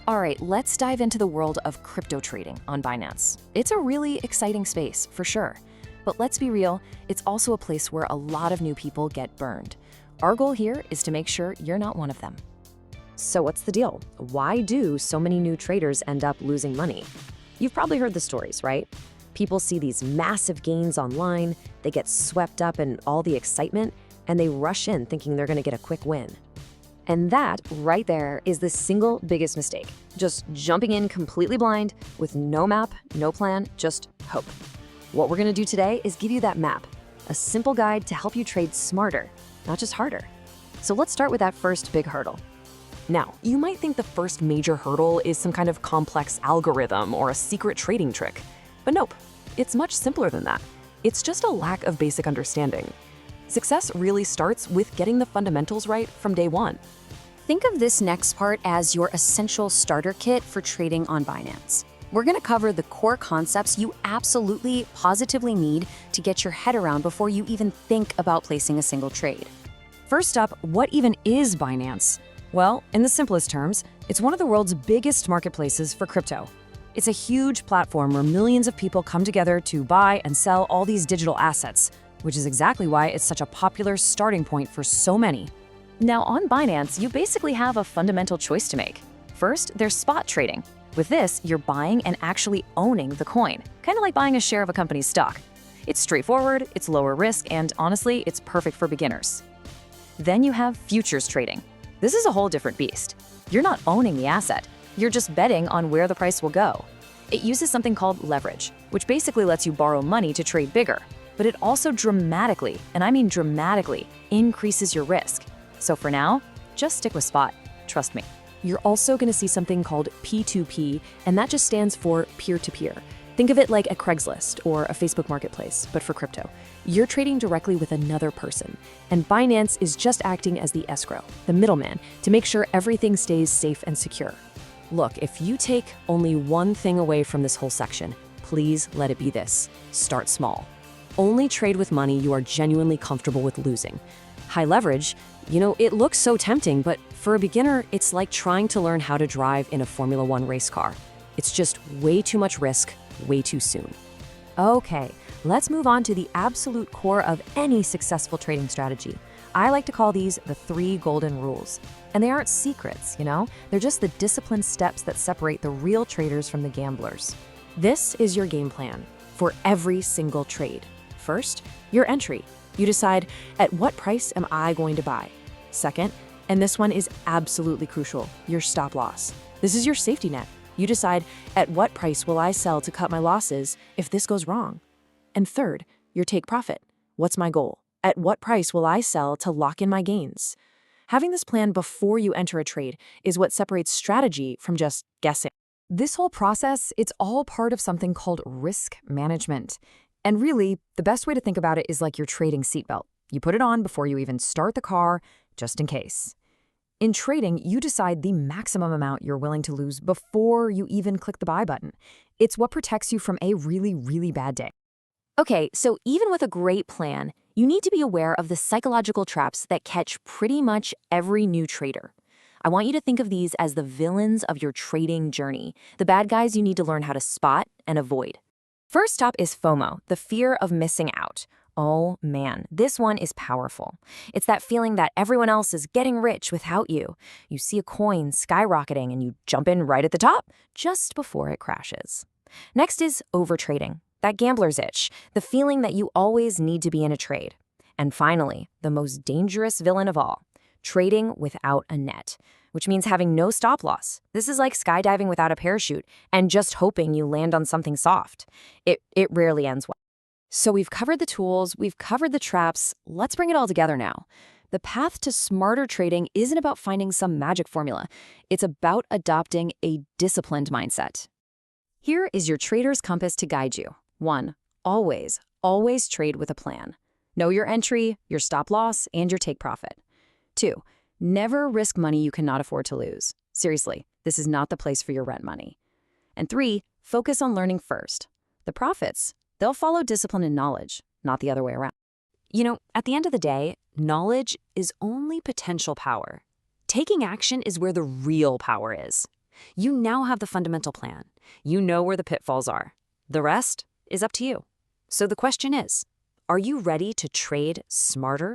All right, let's dive into the world of crypto trading on Binance. It's a really exciting space, for sure. But let's be real, it's also a place where a lot of new people get burned. Our goal here is to make sure you're not one of them. So what's the deal? Why do so many new traders end up losing money? You've probably heard the stories, right? People see these massive gains online, they get swept up in all the excitement, and they rush in thinking they're going to get a quick win. And that right there is the single biggest mistake. Just jumping in completely blind with no map, no plan, just hope. What we're going to do today is give you that map, a simple guide to help you trade smarter, not just harder. So let's start with that first big hurdle. Now, you might think the first major hurdle is some kind of complex algorithm or a secret trading trick. But nope, it's much simpler than that. It's just a lack of basic understanding. Success really starts with getting the fundamentals right from day one. Think of this next part as your essential starter kit for trading on Binance. We're going to cover the core concepts you absolutely, positively need to get your head around before you even think about placing a single trade. First up, what even is Binance? Well, in the simplest terms, it's one of the world's biggest marketplaces for crypto. It's a huge platform where millions of people come together to buy and sell all these digital assets, which is exactly why it's such a popular starting point for so many. Now, on Binance, you basically have a fundamental choice to make. First, there's spot trading. With this, you're buying and actually owning the coin, kind of like buying a share of a company's stock. It's straightforward, it's lower risk, and honestly, it's perfect for beginners. Then you have futures trading. This is a whole different beast. You're not owning the asset, you're just betting on where the price will go. It uses something called leverage, which basically lets you borrow money to trade bigger, but it also dramatically, and I mean dramatically, increases your risk. So for now, just stick with spot, trust me. You're also going to see something called P2P, and that just stands for peer-to-peer. Think of it like a Craigslist or a Facebook marketplace, but for crypto. You're trading directly with another person, and Binance is just acting as the escrow, the middleman, to make sure everything stays safe and secure. Look, if you take only one thing away from this whole section, please let it be this: start small. Only trade with money you are genuinely comfortable with losing. High leverage, it looks so tempting, but for a beginner, it's like trying to learn how to drive in a Formula One race car. It's just way too much risk, way too soon. Okay, let's move on to the absolute core of any successful trading strategy. I like to call these the 3 golden rules. And they aren't secrets, They're just the disciplined steps that separate the real traders from the gamblers. This is your game plan for every single trade. First, your entry. You decide, at what price am I going to buy? Second, and this one is absolutely crucial, your stop loss. This is your safety net. You decide, at what price will I sell to cut my losses if this goes wrong? And third, your take profit. What's my goal? At what price will I sell to lock in my gains? Having this plan before you enter a trade is what separates strategy from just guessing. This whole process, it's all part of something called risk management. And really, the best way to think about it is like your trading seatbelt. You put it on before you even start the car, just in case. In trading, you decide the maximum amount you're willing to lose before you even click the buy button. It's what protects you from a really, really bad day. Okay, so even with a great plan, you need to be aware of the psychological traps that catch pretty much every new trader. I want you to think of these as the villains of your trading journey, the bad guys you need to learn how to spot and avoid. First up is FOMO, the fear of missing out. Oh man, this one is powerful. It's that feeling that everyone else is getting rich without you. You see a coin skyrocketing and you jump in right at the top, just before it crashes. Next is overtrading, that gambler's itch, the feeling that you always need to be in a trade. And finally, the most dangerous villain of all, trading without a net, which means having no stop loss. This is like skydiving without a parachute and just hoping you land on something soft. It rarely ends well. So we've covered the tools, we've covered the traps. Let's bring it all together now. The path to smarter trading isn't about finding some magic formula. It's about adopting a disciplined mindset. Here is your trader's compass to guide you. 1. Always trade with a plan. Know your entry, your stop loss, and your take profit. 2. Never risk money you cannot afford to lose. Seriously, this is not the place for your rent money. And 3. Focus on learning first. The profits, they'll follow discipline and knowledge, not the other way around. At the end of the day, knowledge is only potential power. Taking action is where the real power is. You now have the fundamental plan. You know where the pitfalls are. The rest is up to you. So the question is, are you ready to trade smarter?